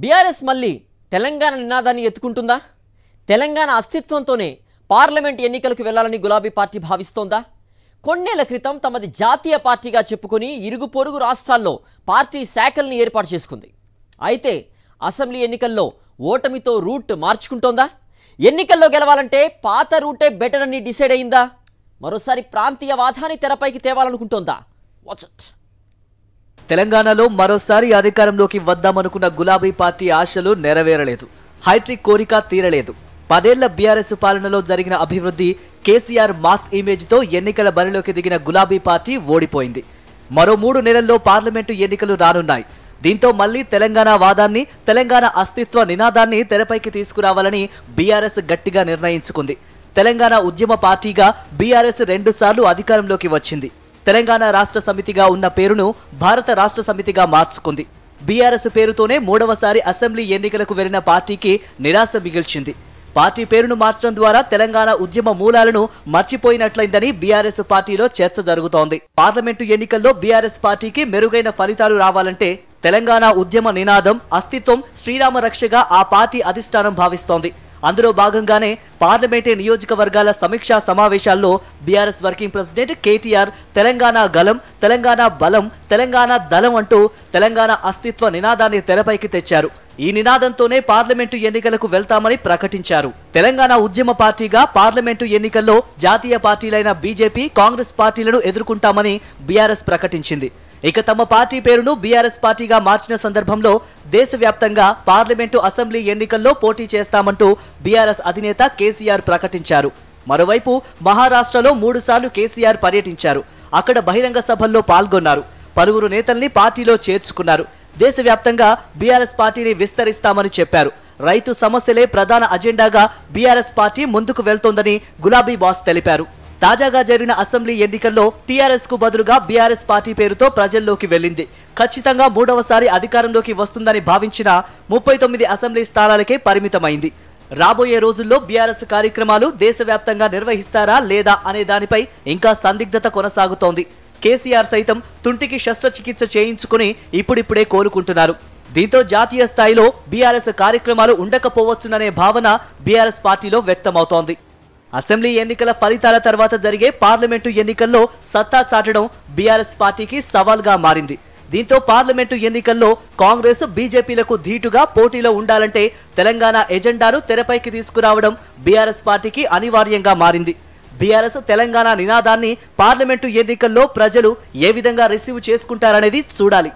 BRS మళ్ళీ తెలంగాణ నినాదాన్ని ఎత్తుకుంటుందా? Telangana అస్తిత్వంతోనే parliament ఎన్నికలకు వెళ్లాలని గులాబీ పార్టీ భావిస్తోందా? కొన్నేళ్ల క్రితం తమది జాతీయ పార్టీగా చెప్పుకొని ఇరుగు పొరుగు రాష్ట్రాల్లో పార్టీ శాఖల్ని ఏర్పాటు చేసుకుంది. అయితే అసెంబ్లీ ఎన్నికల్లో ఓటమితో రూట్ మార్చుకుంటోందా? ఎన్నికల్లో గెలవాలంటే పాత రూటే బెటర్ అని డిసైడ్ అయిందా? మరోసారి ప్రాంతీయ వాదాన్ని తెరపైకి తేవాలనుకుంటోందా? Watch it. తెలంగాణలో మరోసారి అధికారంలోకి వద్దామనుకున్న గులాబీ పార్టీ ఆశలు నెరవేరలేదు. హైట్రిక్ కోరిక తీరలేదు. 10 ఏళ్ల బీఆర్ఎస్ పాలనలో జరిగిన అభివృద్ధి, కేసీఆర్ మాస్ ఇమేజ్తో ఎన్నికల బరిలోకి దిగిన గులాబీ పార్టీ ఓడిపోయింది. మరో 3 నెలల్లో పార్లమెంటు ఎన్నికలు రానున్నాయి. దీంతో మళ్లీ తెలంగాణ వాదాన్ని, తెలంగాణ అస్తిత్వ నినాదాన్ని తెరపైకి తీసుకురావాలని బీఆర్ఎస్ గట్టిగా నిర్ణయించుకుంది. తెలంగాణ ఉద్యమ పార్టీగా బీఆర్ఎస్ 2 సార్లు అధికారంలోకి వచ్చింది. తెలంగాణ రాష్ట్ర సమితిగా ఉన్న పేరును భారత రాష్ట్ర సమితిగా మార్చుకుంది. బీఆర్ఎస్ పేరుతోనే 3వసారి అసెంబ్లీ ఎన్నికలకు వెళ్లిన పార్టీకి నిరాశ మిగిల్చింది. పార్టీ పేరును మార్చడం ద్వారా తెలంగాణ ఉద్యమ మూలాలను మర్చిపోయినట్లయిందని బీఆర్ఎస్ పార్టీలో చర్చ జరుగుతోంది. పార్లమెంటు ఎన్నికల్లో బీఆర్ఎస్ పార్టీకి మెరుగైన ఫలితాలు రావాలంటే తెలంగాణ ఉద్యమ నినాదం, అస్తిత్వం శ్రీరామ రక్షగా ఆ పార్టీ అధిష్టానం భావిస్తోంది. అందులో భాగంగానే పార్లమెంటు నియోజకవర్గాల సమీక్షా సమావేశాల్లో BRS working president KTR Telangana గలం, తెలంగాణ బలం, తెలంగాణ దళం అంటూ తెలంగాణ అస్తిత్వ నినాదాన్ని తెరపైకి తెచ్చారు. ఈ నినాదంతోనే పార్లమెంటు ఎన్నికలకు వెళ్తామని ప్రకటించారు. తెలంగాణ ఉద్యమ పార్టీగా పార్లమెంటు ఎన్నికల్లో జాతీయ పార్టీలైన బీజేపీ, కాంగ్రెస్ పార్టీలను ఎదుర్కొంటామని బీఆర్ఎస్ ప్రకటించింది. ఇక తమ పార్టీ పేరును బీఆర్ఎస్ పార్టీగా మార్చిన సందర్భంలో దేశవ్యాప్తంగా పార్లమెంటు, అసెంబ్లీ ఎన్నికల్లో పోటీ చేస్తామంటూ బీఆర్ఎస్ అధినేత కేసీఆర్ ప్రకటించారు. మరోవైపు మహారాష్ట్రలో 3 సార్లు కేసీఆర్ పర్యటించారు. అక్కడ బహిరంగ సభల్లో పాల్గొన్నారు. పలువురు నేతల్ని పార్టీలో చేర్చుకున్నారు. దేశవ్యాప్తంగా బీఆర్ఎస్ పార్టీని విస్తరిస్తామని చెప్పారు. రైతు సమస్యలే ప్రధాన అజెండాగా బీఆర్ఎస్ పార్టీ ముందుకు వెళ్తోందని గులాబీ బాస్ తెలిపారు. తాజాగా జరిగిన అసెంబ్లీ ఎన్నికల్లో టీఆర్ఎస్ కు బదులుగా బీఆర్ఎస్ పార్టీ పేరుతో ప్రజల్లోకి వెళ్లింది. ఖచ్చితంగా 3వసారి అధికారంలోకి వస్తుందని భావించిన 39 అసెంబ్లీ స్థానాలకే పరిమితమైంది. రాబోయే రోజుల్లో బీఆర్ఎస్ కార్యక్రమాలు దేశవ్యాప్తంగా నిర్వహిస్తారా లేదా అనే దానిపై ఇంకా సందిగ్ధత కొనసాగుతోంది. కేసీఆర్ సైతం తుంటికి శస్త్రచికిత్స చేయించుకుని ఇప్పుడిప్పుడే కోలుకుంటున్నారు. దీంతో జాతీయ స్థాయిలో బీఆర్ఎస్ కార్యక్రమాలు ఉండకపోవచ్చుననే భావన బీఆర్ఎస్ పార్టీలో వ్యక్తమవుతోంది. అసెంబ్లీ ఎన్నికల ఫలితాల తర్వాత జరిగే పార్లమెంటు ఎన్నికల్లో సత్తా చాటడం బీఆర్ఎస్ పార్టీకి సవాల్గా మారింది. దీంతో పార్లమెంటు ఎన్నికల్లో కాంగ్రెస్, బీజేపీలకు ధీటుగా పోటీలో ఉండాలంటే తెలంగాణ ఎజెండాను తెరపైకి తీసుకురావడం బీఆర్ఎస్ పార్టీకి అనివార్యంగా మారింది. బీఆర్ఎస్ తెలంగాణ నినాదాన్ని పార్లమెంటు ఎన్నికల్లో ప్రజలు ఏ విధంగా రిసీవ్ చేసుకుంటారనేది చూడాలి.